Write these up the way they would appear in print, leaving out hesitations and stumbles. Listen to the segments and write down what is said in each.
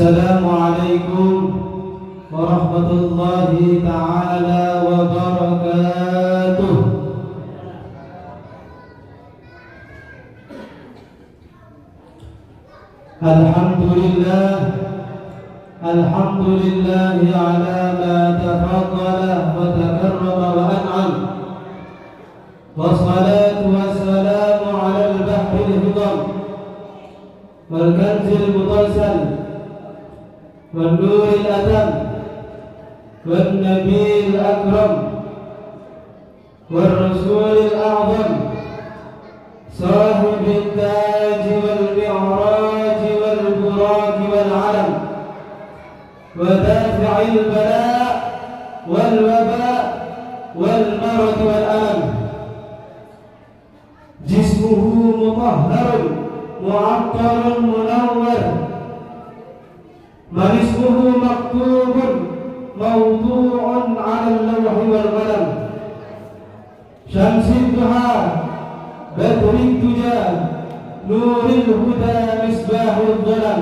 Assalamualaikum warahmatullahi ta'ala wabarakatuh. Alhamdulillahi ala ma tafaddala wa takarrama wa an'am. Wassalatu wassalamu ala al-bahri al-hidam wal kanzil mutalsal wal nuril atam wal nabil akram wal rasulil a'zam sahibil taj wal mi'raj wal buraq wal alam wa dafi'il bala' wal waba' wal marad wal alam. Jismuhu mutahharun mu'attarun munawwar, man ismuhu maktubun mawdu'un 'ala al-lawhi wal qalam. Syamsid duha badrid duja nuril huda misbahud dhalam.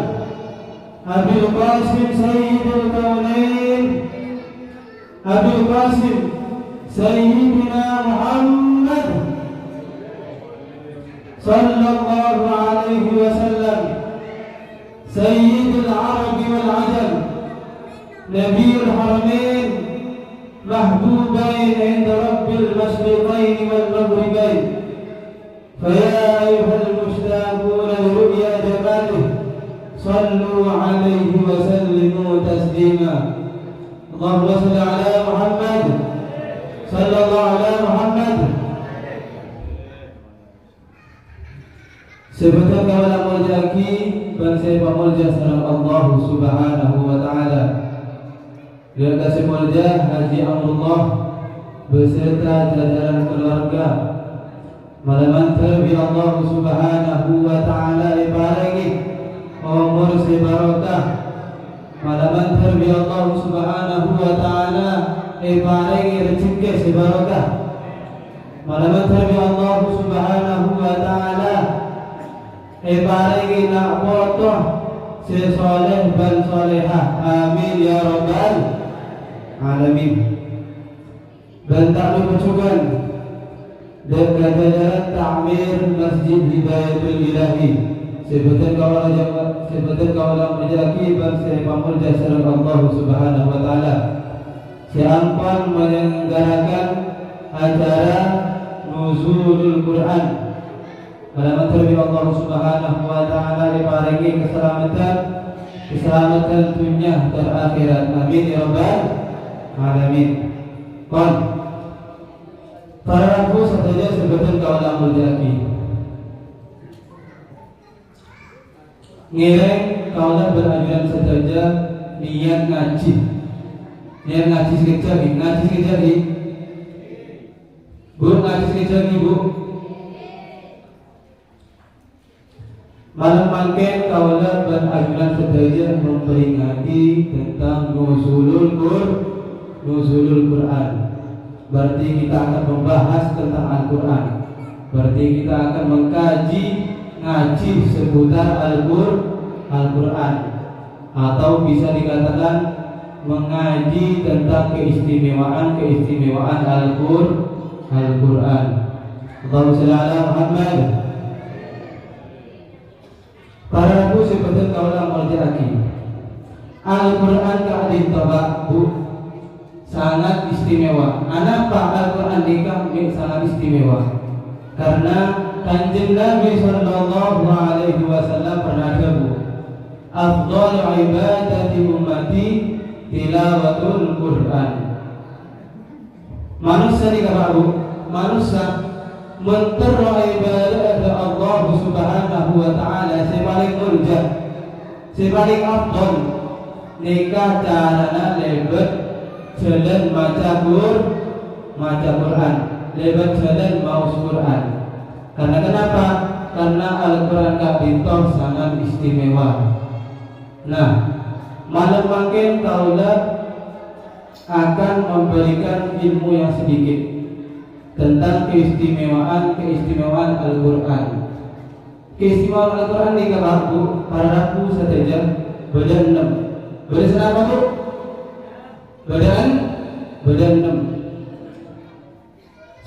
Abil Qasim sayyidul kaunain, Abil Qasim sayyidina Muhammad sallallahu alaihi wasallam, sayyidul arabi wal ajam, nabiyul haramain, mahbubain inda rabbil mashriqain wal maghribain. Faya ayyuhal mushtaquna li ru'ya jamalih, sallu alaihi wa sallimu taslima. Allahumma salli ala Muhammad sallallahu ala Muhammad. Sebentar kawalan muljaki bangsa pamulja sareng Allah Subhanahu wa taala. Dia kasih mulja Haji Amrullah beserta jajaran keluarga. Malaman terbi Allah Subhanahu wa taala ibarangi umur sebarokah. Malaman terbi Allah Subhanahu wa taala ibarangi rezeki sebarokah. Malaman terbi Allah Subhanahu wa taala ibarangi nak botoh sesoleh ban solehah. Amin ya rabbal alamin. Dan tak lupa dan jajaran ta'mir Masjid Hidayatul Ilahi sebutan kawalan menjaki bangsa pamulja sareng Allah Subhanahu wa taala. Siampan menyelenggarakan acara Nuzulul Quran. Alamat terbi Allah Subhanahu wa taala diparingi keselamatan dunia dan akhirat. Amin ya rabbal alamin. Kon para rabu saja sebutan kawalan muljaki ngireng kawalan berajuran saja niat ngaji sekejap Bu, ngaji sekejap Bu. Malam mangken kawalan berajuran saja memperingati tentang Nuzulul Quran. Berarti kita akan membahas tentang Al-Quran. Berarti kita akan mengkaji ngaji seputar Al-Quran, atau bisa dikatakan mengaji tentang keistimewaan Al-Quran. Allahumma shalli ala Muhammad. Para bu seperti kaulah merjaki Al-Quran keadil tabak Bu sangat istimewa. Kenapa Al-Quran dikami sangat istimewa? Karena Kanjeng Nabi sallallahu alaihi wasallam pernah dawuh, afdhalu ibadati ummati tilawatul Quran. Manusia dikatakan manusia mentero ibadah Allah Subhanahu wa taala sepaling mulia, sepaling afdal nikah carana lebet jalan maca Quran, lebat jalan maus Quran. Karena kenapa? Karena Al-Quran kabintoh sangat istimewa. Nah, malam makin kaulah akan memberikan ilmu yang sedikit tentang keistimewaan Al-Quran. Keistimewaan Al-Quran di kabarku para rabu saja Badan 6. Badan apa Bu? Badan 6.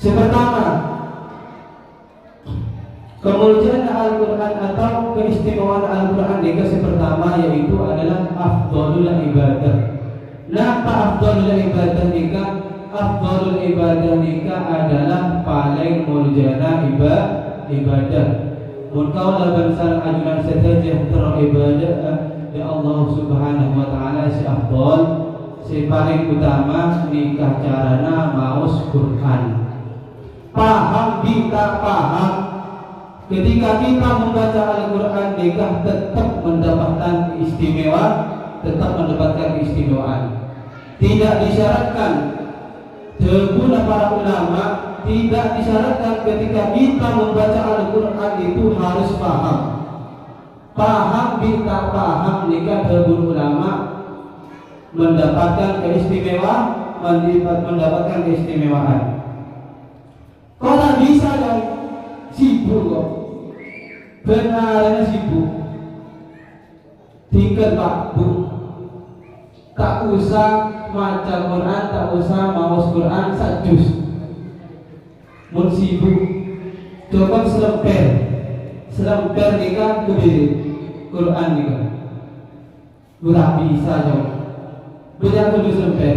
Yang pertama, kemuliaan Al-Quran atau keistimewaan Al-Quran yang pertama yaitu adalah afdhalul ibadah. Nah, afdhalul ibadah nikah, afdhalul ibadah nikah adalah paling muljana ibadah. Mungkau laban sal ajunan setajah teribadah ya Allah Subhanahu wa taala si afdhal, si paling utama nikah carana maos Quran. Paham kita paham. Ketika kita membaca Al-Quran nikah tetap mendapatkan keistimewaan. Tidak disyaratkan. Jebuna para ulama tidak disyaratkan ketika kita membaca Al-Quran itu harus paham. Paham kita paham nikah jebuna ulama mendapatkan keistimewaan. Kalau bisa dong sibuk kok, benarnya sibuk. Tinggal Pak Bu, tak usah maca Quran, tak usah maos Quran sajus. Mun sibuk, coba selemper nikah kebirit Quran nikah. Gurah bisa dong. Beda kudu selemper,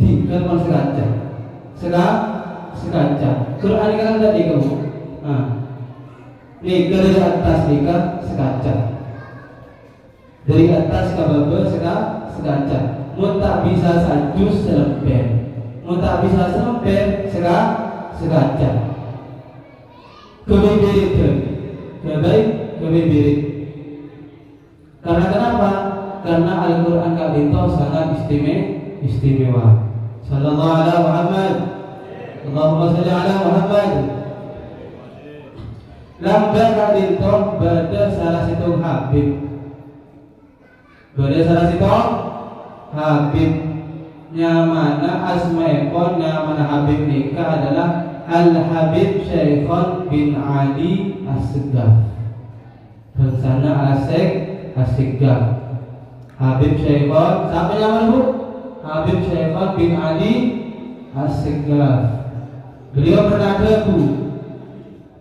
tinggal mas sekaca. Quran nikah kan tadi kamu. Nikah dari atas nikah sekaca. Dari atas ke bawah sekaca. Mun tak bisa sajus selemper. Mun tak bisa selemper sekaca. Kebebirit. Karena kenapa? Karena Al-Quran kabinto sangat istimewa. Sallallahu alaihi Muhammad. Allahumma salli ala Muhammad. Lambda kabinto pada salah satu Habib. Nyamana asma'ipon nyamana Habib nikah adalah Al-Habib Syekhon bin Ali As-Segaf. Bersana As-Segaf. Habib Syekhon, siapa nyamana Bu? Habib Syekhon bin Ali As-Segaf. Beliau berkata Bu,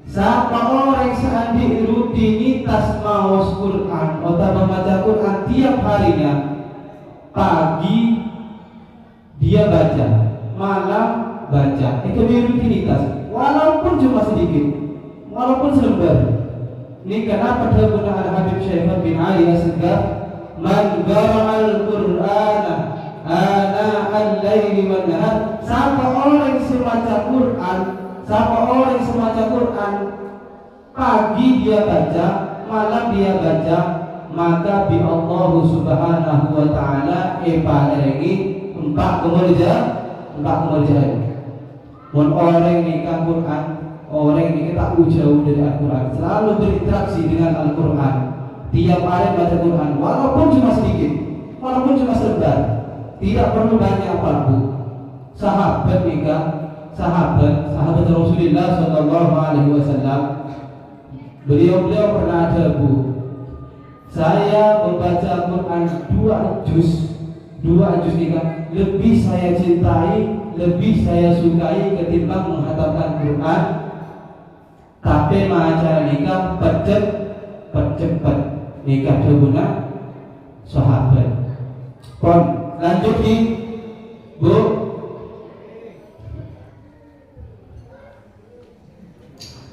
siapa orang seandi rutinitas maos Quran atau membaca Quran tiap harinya, pagi dia baca, malam baca, itu rutinitas, walaupun cuma sedikit, walaupun selembar. Ini kenapa terguna Al-Habib Syekhon bin Ali As-Segaf, man qara'al Qur'ana ana al-laili wan nahar. Siapa orang sembaca Quran, pagi dia baca, malam dia baca, maka bi Allah Subhanahu wa taala paringi empat kemuliaan. Mun orang nikah Quran, orang ini tak jauh dari Al-Quran, selalu berinteraksi dengan Al-Quran. Tiap hari baca Quran, walaupun cuma sedikit, walaupun cuma selembar, tidak perlu banyak Pak Bu. Sahabat Rasulullah Sallallahu Alaihi Wasallam, beliau pernah ada Bu, saya membaca Quran 2 juz nikah, lebih saya cintai, lebih saya sukai ketimbang menghatamkan Quran. Tapi acara nikah percepat nikah terguna sahabat. Kon lanjut nih Bu.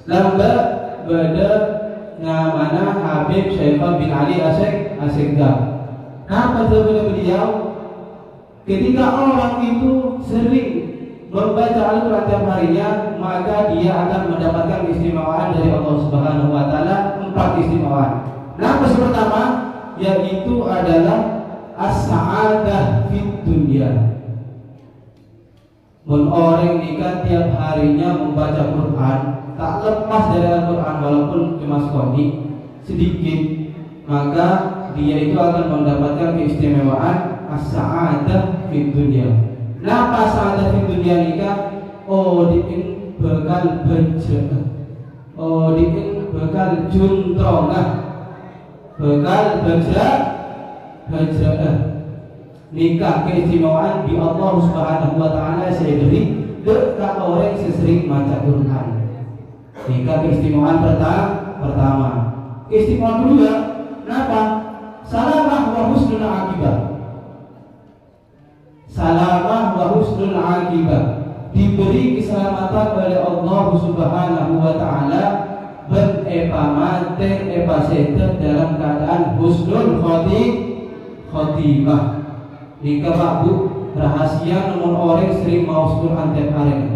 Lamba pada namanya Habib Syekhon bin Ali As-Segaf. Apa sebelum beliau? Ketika orang itu sering membaca Al-Quran tiap harinya, maka dia akan mendapatkan keistimewaan dari Allah Subhanahu wa taala, 4 keistimewaan. Nah, yang pertama yaitu adalah as-sa'adah fid dunya. Orang nikah tiap harinya membaca Quran, tak lepas dari Al-Quran walaupun cuma sedikit, maka dia itu akan mendapatkan keistimewaan as-sa'adah fid dunya. Napa sa'adah fid dunya nikah? Diin bakal beje, diin bakal juntrongah, bakal nikah keistimewaan di Allah Subhanahu wa taala saya beri dekat orang sesering baca Quran. Nikah keistimewaan pertama. Keistimewaan kedua, kenapa? Salamah wa husnul akibah. Salamah wa husnul akibah, diberi keselamatan oleh Allah Subhanahu wa taala ben mate setan dalam keadaan husnul khotimah. Nikah Pak Bu, rahasia nomor orang sering mau Quran tiap hari.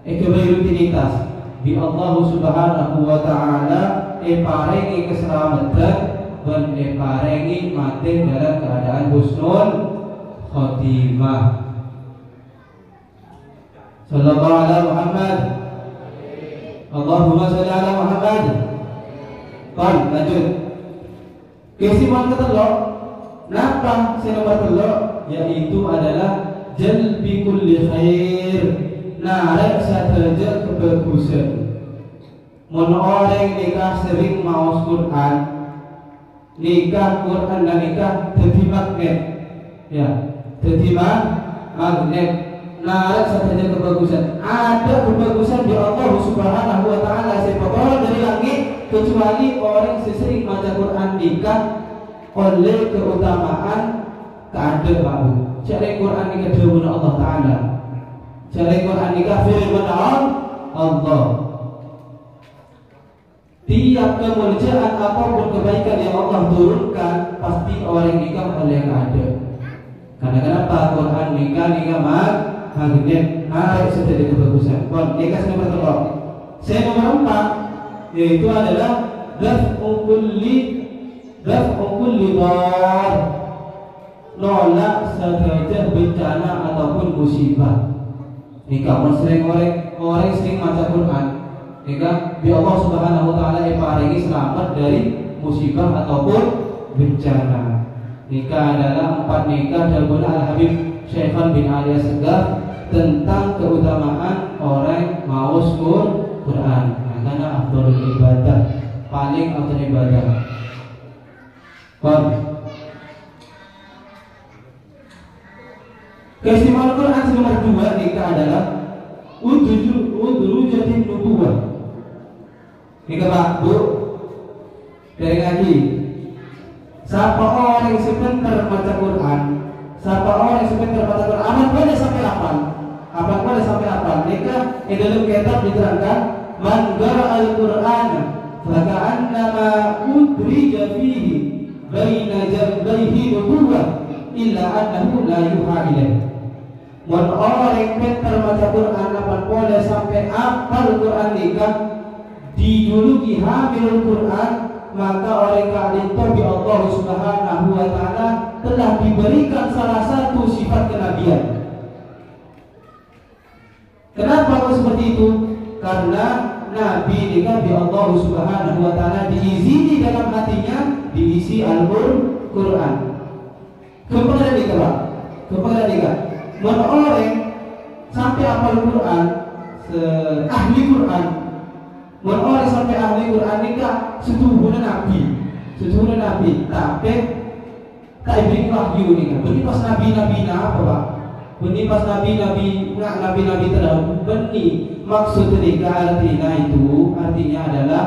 Kebaik rutinitas di Allah Subhanahu wa taala paringi keselamatan dan paringi mate dalam keadaan husnul khotimah. Sallallahu alaihi Muhammad. Allahumma shalli ala Muhammad. Baik, lanjut. Keistimewaan ketelok. Napa nomor telok? Yaitu adalah jalbi kulli khair. Narik sahaja kebagusan. Mun orang nikah sering mau Quran, nikah Quran dan nikah jadi magnet. Ya, jadi magnet. Narik sahaja kebagusan. Ada kebagusan di Allah Subhanahu wa taala seperti dari langit, kecuali orang sering baca Quran nikah oleh keutamaan keadaan babu. Cari Quran nikah dengan Allah taala. Cari Quran nikah firman Allah. Tiap kemuliaan apapun kebaikan yang Allah turunkan pasti orang nikah oleh keadaan. Karena kenapa Quran nikah magnet, narik sesuatu kebagusan. Nikah nomor 3. Saya nomor 4 yaitu adalah daf'u kulli dar, nolak saja bencana ataupun musibah. Nikah sering orang sering baca Quran, nikah bi Allah Subhanahu wa taala paringi selamat dari musibah ataupun bencana. Nikah adalah 4 nikah dalam Al-Habib Syekhan bin Ali Asghar tentang keutamaan orang mau Quran. Karena afdhalul ibadah, paling afdal ibadah. Keistimewaan Quran nomor 2 nikah adalah udrujatin nubuwah. Nikah Pak Bu, dari ngaji. Siapa orang yang sebentar baca Quran, siapa orang yang sebentar baca Quran, aman boleh sampai 8. Apa boleh sampai 8? Nikah di dalam kitab diterangkan, man qara'a al-Qur'an faka'annama udrija fihi baina jambayhi nubuwah illa annahu la yuha ilaih. Mun orang yang pintar baca Quran akan boleh sampai hafal Quran nikah dijuluki hamilul Quran, maka orang kalian bi Allah Subhanahu wa taala telah diberikan salah satu sifat kenabian. Kenapa kok seperti itu? Karena Nabi nikah bi Allah Subhanahu wa taala diizini dalam hatinya diisi Al-Quran. Kepada nikah. Mun orang sampai hafal Quran, ahli Quran. Mun orang sampai ahli Quran nikah setuhuna Nabi. Tapi tak diberi wahyu nikah. Beni pas Nabi apa Pak? Beni pas Nabi terdahulu. Beni maksud nikah artinya adalah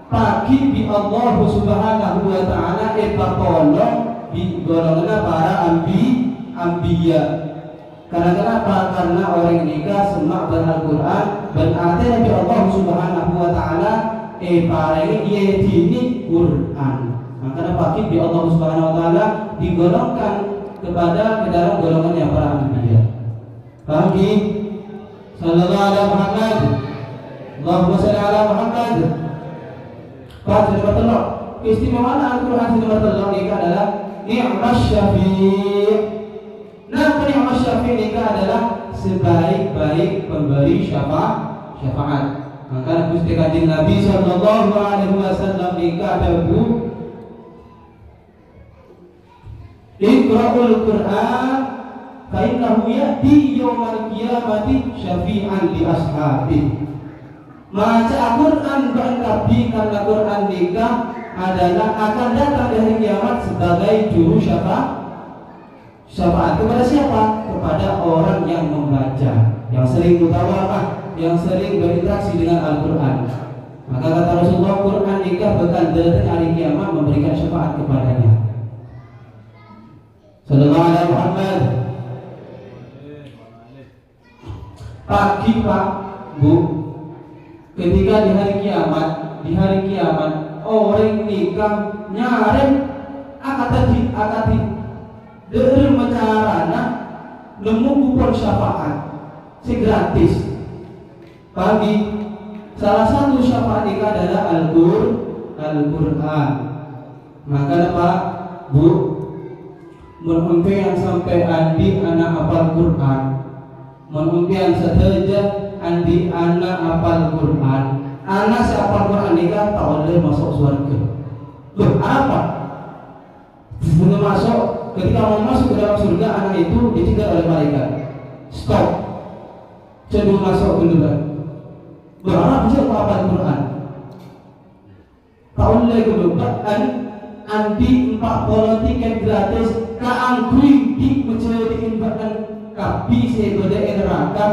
pagi bi Allah Subhanahu wa taala tolong di golongan para ambiya. Karena kenapa? Karena orang nikah semak Al-Quran dan artinya bi Allah Subhanahu wa taala paringi yedini Quran. Maka pagi bi Allah Subhanahu wa taala digolongkan ke dalam golongannya para ambiya. Pagi sallallahu alaihi Muhammad. Allahumma shalli ala Muhammad. Pas nomor 3, keistimewaan Al-Quran nomor 3 nikah adalah ni'mas syafi'. Nah, ni'mas syafi' nikah adalah sebaik-baik pemberi syafaat. Maka Gusti Kanjeng Nabi sallallahu alaihi wasallam nikah Abu Iqra'ul Qur'an fa innahu ya'ti yaumal qiyamati syafi'an li ashabi. Maca Al-Quran ba'dabi karena Quran nikah adalah akan datang di hari kiamat sebagai juru syafaat kepada siapa? Kepada orang yang membaca, yang sering mutawakkah, yang sering berinteraksi dengan Al-Quran. Maka kata Rasulullah, Quran nikah bakal datang hari kiamat memberikan syafaat kepadanya. Sallallahu alaihi Muhammad. Pagi Pak, Bu, ketika di hari kiamat orang nikah nyareng akati dari macarana nemu kupon syafaat si gratis. Pagi salah satu syafaat nikah adalah Al-Quran. Maka Pak, Bu, menumpi yang sampai andi anak hafal Quran, menumpi yang seteja andi anak hafal Quran, anak si hafal Quran nikah tak boleh masuk surga. Loh, apa? Sebelum masuk, ketika mau masuk ke dalam surga, anak itu dicegat oleh malaikat. Stop, sebelum masuk dulu. Berharap bisa hafal Quran. Tak boleh kebetulan anti 40 tiket gratis kaangkui di menjadikan bahkan kapi sebeda neraka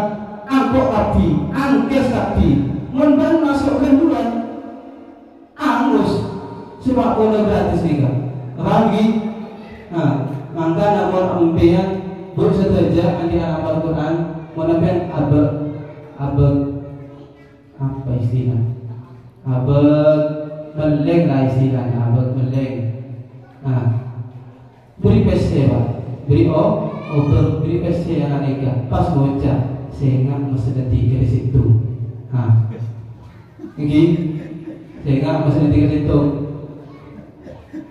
angkok kapi angkes kapi menban masuk ke bulan angus sebab bola gratis ni kan lagi. Maka namun ambian buat saja anti anak Al-Quran menampilkan abad apa istilah abad meleng lah istilahnya abad meleng. Beri peste Pak, beri peste anak nikah pas bocah sehingga mesti nanti ke situ. Ini sehingga mesti nanti ke situ.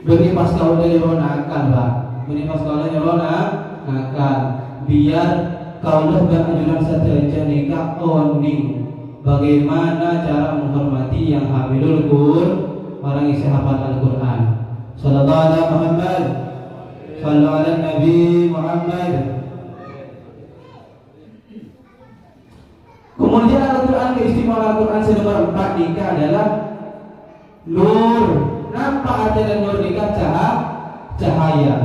Beri pas kau dari nakal Pak, beri pas kau dari nakal biar kau lebih ajudan saja nikah oning. Bagaimana cara menghormati yang hamilul Qur'an, orang isi hafal Al-Quran. Sallallahu alaihi Muhammad, sallallahu alaihi Nabi Muhammad. Kemudian Al-Quran, keistimewaan Al-Quran nomor 4 nikah adalah nur. Nampak ada nur nikah cahaya.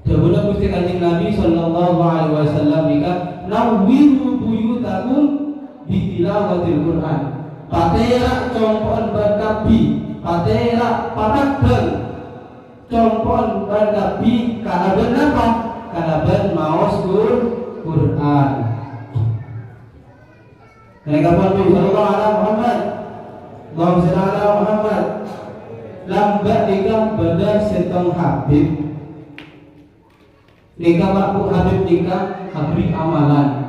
Sebelum Gusti Kanjeng Nabi sallallahu alaihi wasallam nikah, nawwiru buyutakum bitilawatil Quran. Patera compon berkapi, patera patakkan compon berkapi karena apa? Karena ben maos Quran. Mereka pun sallallahu alaihi Muhammad, Allahumma shalli ala Muhammad. Lambat nikah benda setong Habib. Nikah Pak Habib nikah habri amalan.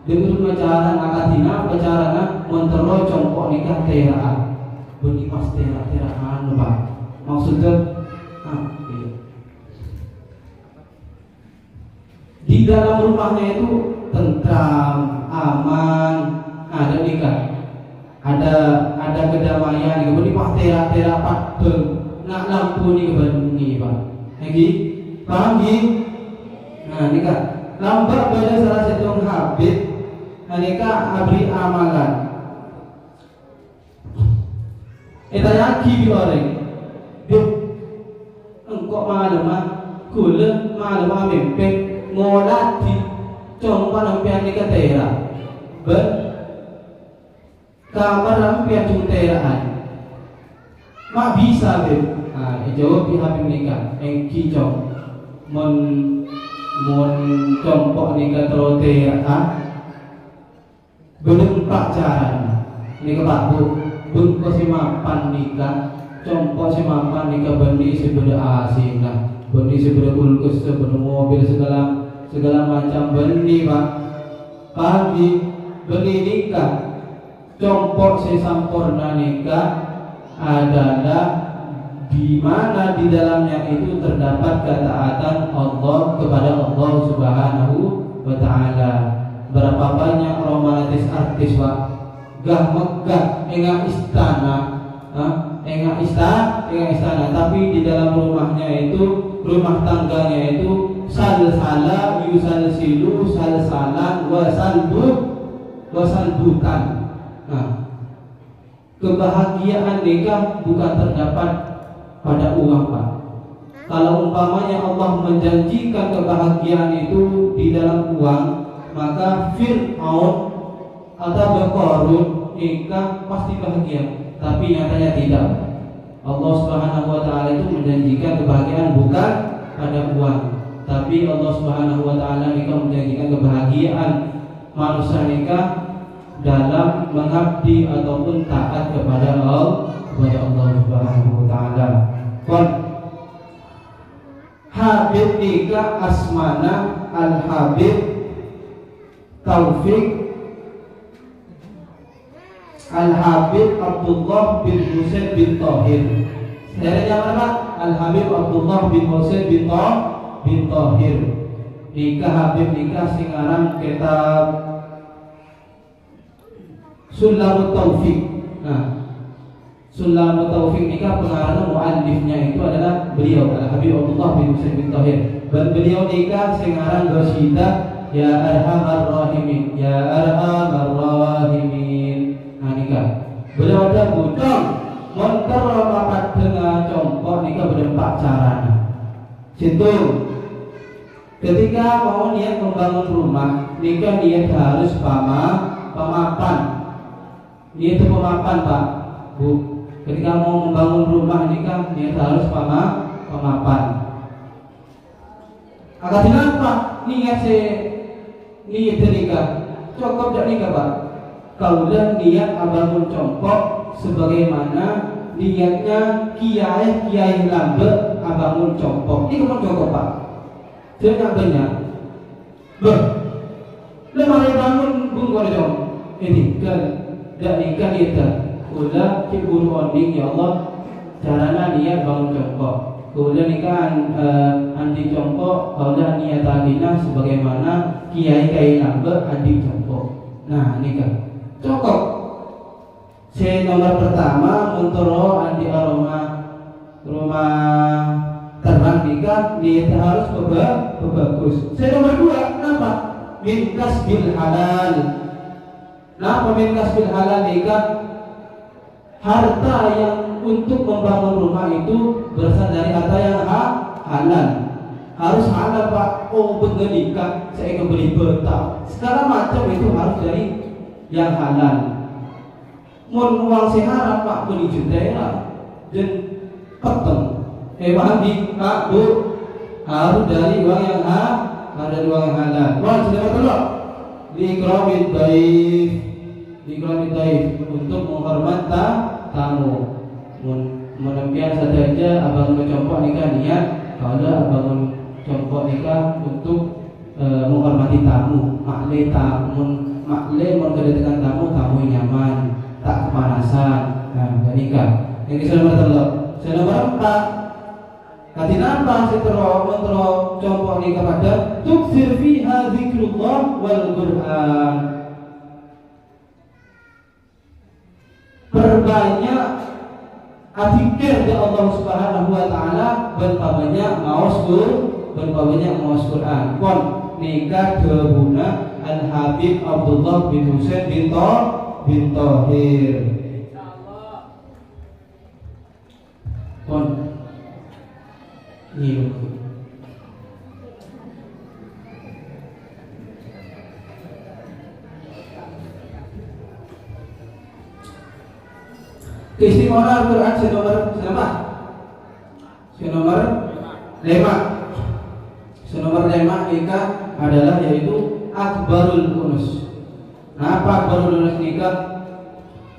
Dengan pacaran akatina pacarana mentero compok nikah teraan bunyi pas teraan Pak maksudnya iya. Di dalam rumahnya itu tentram aman, ada nikah ada kedamaian kemudian pas tera Pak nak lampu ni kebengi Pak lagi pagi nikah lambat pada salah satu Habib nikah abri amalan. Kita yaki di orang, engkau malam kule malam mempek ngolati compa nampian nikah tera, kamar nampian cung teraan, mak bisa jawab di Habib nikah, engki com, mon compok nikah terotera. Belum pacaran nikah Pak Bu bengko si mapan nikah compok si mapan nikah bendi sebeda asina bendi sebeda kulkus sebeda mobil segala macam bendi Pak. Pagi bendi nikah compok si sampurna nikah adalah di mana di dalamnya itu terdapat ketaatan Allah kepada Allah Subhanahu wa taala. Berapa banyak romantis artis Pak gah megah enggak istana tapi di dalam rumahnya itu rumah tangganya itu salsala yusalsilu salsalan wasalbutan. Kebahagiaan nikah bukan terdapat pada uang, Pak. Kalau umpamanya Allah menjanjikan kebahagiaan itu di dalam uang, maka Fir'aun atau Qarun nikah pasti bahagia. Tapi nyatanya tidak. Allah Subhanahu wa taala itu menjanjikan kebahagiaan bukan pada uang, tapi Allah Subhanahu wa taala nikah menjanjikan kebahagiaan manusia nikah dalam mengabdi ataupun taat kepada Allah Subhanahu wa taala. Habib nikah asmana Al-Habib Taufik Al-Habib Abdullah bin Husain bin Tahir. Saudara mana? Al-Habib Abdullah bin Husain bin Tahir. Nikah Habib nikah singaran kitab Sulamut Taufik. Nah, Sulamut Taufik nikah pengarang muallifnya itu adalah beliau Al-Habib Abdullah bin Husain bin Tahir. Dan beliau nikah singaran qasidah Ya Arhamar Rahimin, Ya Arhamar Rahimin. Nah, nikah. Beliau ada bujang montor papat dengan compok nikah berdempak caranya. Situ ketika mau niat membangun rumah, nikah niat harus pemapan. Niat itu pemapan, Pak, Bu. Ketika mau membangun rumah nikah niat harus pemapan. Agak kenapa niat nikah cukup tak nikah, Pak? Kaulah niat abangun compok sebagaimana niatnya kiai lambe abangun compok. Ini kamu cukup, Pak. Jangan banyak. Lemari bangun bungkol dong. Ini kan dak nikah niat. Kula kibul onding ya Allah carana niat bangun compok. Kula nikah andi compok, kula niat adina sebagaimana kiai lambe andi compok. Nah, nikah cukup. Saya nomor pertama untuk andi rumah terang nikah niat harus bagus. Saya nomor dua, kenapa? Min kasbil halal. Nah, min kasbil halal nikah harta yang untuk membangun rumah itu berasal dari harta yang halal. Harus halal, Pak. Oh, bener nikah saya kebeli betah. Segala macam itu harus dari yang halal. Mun uang seharap, Pak, beli jendela dan peteng. Paham di Pak, Bu? Harus dari uang yang dari uang yang halal. Wah, sudah betul. Diikramid daif untuk menghormat tamu. Demikian saja abang mencompok nikah niat. Kalau abang mencompok nikah untuk menghormati tamu. Makle kedatangan tamu nyaman, tak kepanasan. Nah, nikah. Yang nomor telur. Nomor 4. Katinapa mentero compok nikah pada tuksir fiha zikrullah wal Qur'an. Perbanyak atikir di Allah Subhanahu wa taala dan banyak maos Quran. Kon nikah debuna Al-Habib Abdullah bin Husain bin Tahir. Kon ini keistimewaan Al-Quran senomor 5 nikah adalah yaitu akbarul unus. Nah, apa akbarul unus nikah?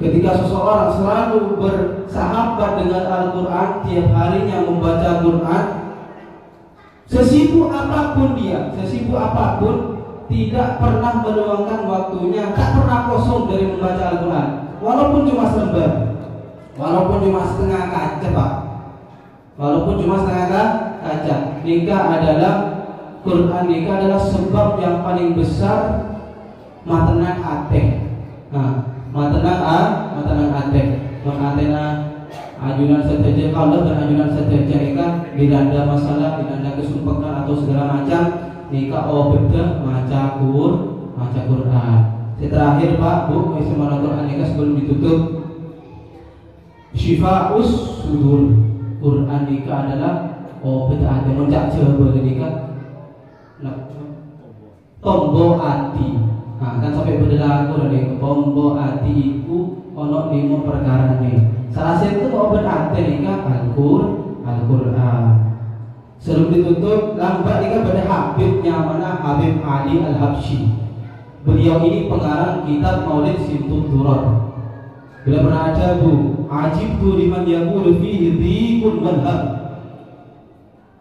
Ketika seseorang selalu bersahabat dengan Al-Quran, tiap harinya membaca Al-Quran, sesibuk apapun tidak pernah meluangkan waktunya, tak pernah kosong dari membaca Al-Quran, walaupun cuma selembar. Walaupun cuma setengah kaca, Pak. Nikah adalah Quran, nikah adalah sebab yang paling besar matenan ate. Nah, matenan ate. Mengatena ajunan seteja kalau dan ajunan seteja nikah dilanda masalah, dilanda kesumpekan atau segala macam, nikah beda maca Quran. Terakhir, Pak, Bu, semuanya Quran nikah sebelum ditutup. Syifa'us sudur. Quran nikah adalah beda ada mencak coba nikah tombo ati. Nah, kan sampai berlaku dari tombo ati iku ono 5 perkara nih. Salah satu obat ati nikah Al-Quran. Sebelum ditutup lambat nikah pada Habibnya mana Habib Ali Al-Habsyi. Beliau ini pengarang kitab Maulid Simtud Durar. Bila beraja bu, ajibtu liman yaqulu fihi dhiqun madhab.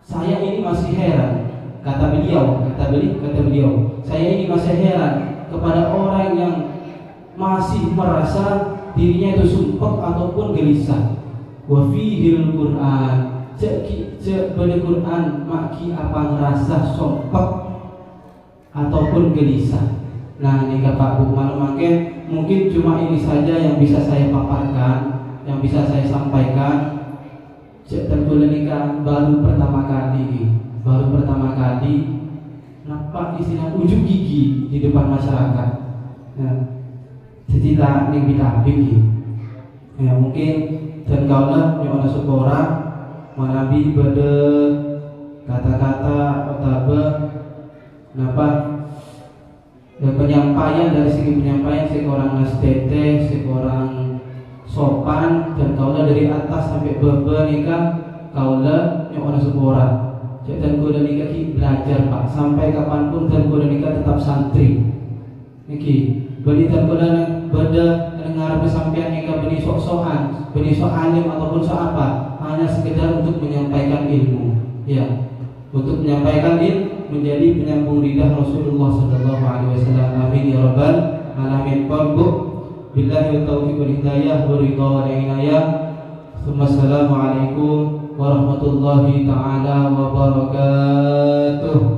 Saya ini masih heran, kata beliau, saya ini masih heran kepada orang yang masih merasa dirinya itu sumpek ataupun gelisah. Wa fihil Quran, cek pada Quran maki apa ngerasa sumpek ataupun gelisah. Nah, ini Pak Bu, makin mungkin cuma ini saja yang bisa saya paparkan, yang bisa saya sampaikan. Cek terbulan nikah baru pertama kali nampak istilah ujung gigi di depan masyarakat. Nah, cerita ning bitabik ya mungkin dan kaulah yang ada sekolah manabi pada kata-kata otaba napa penyampaian dari segi penyampaian seorang nastete, seorang sopan dan kaulah dari atas sampai bawah nikah kaulah yang orang sekolah. Dan kaulah nikah ki belajar Pak sampai kapanpun dan kaulah nikah tetap santri. Niki beli dan kaulah beda dengar pesampaian nikah beni sok-sokan, beni sok alim ataupun sok apa, hanya sekedar untuk menyampaikan ilmu. Ya, untuk menyampaikan ilmu menjadi penyambung lidah Rasulullah sallallahu alaihi wasallam. Amin ya rabbal alamin. Qabbu billahi taufiq wal hidayah wa ridha wal inayah. Assalamualaikum warahmatullahi taala wabarakatuh.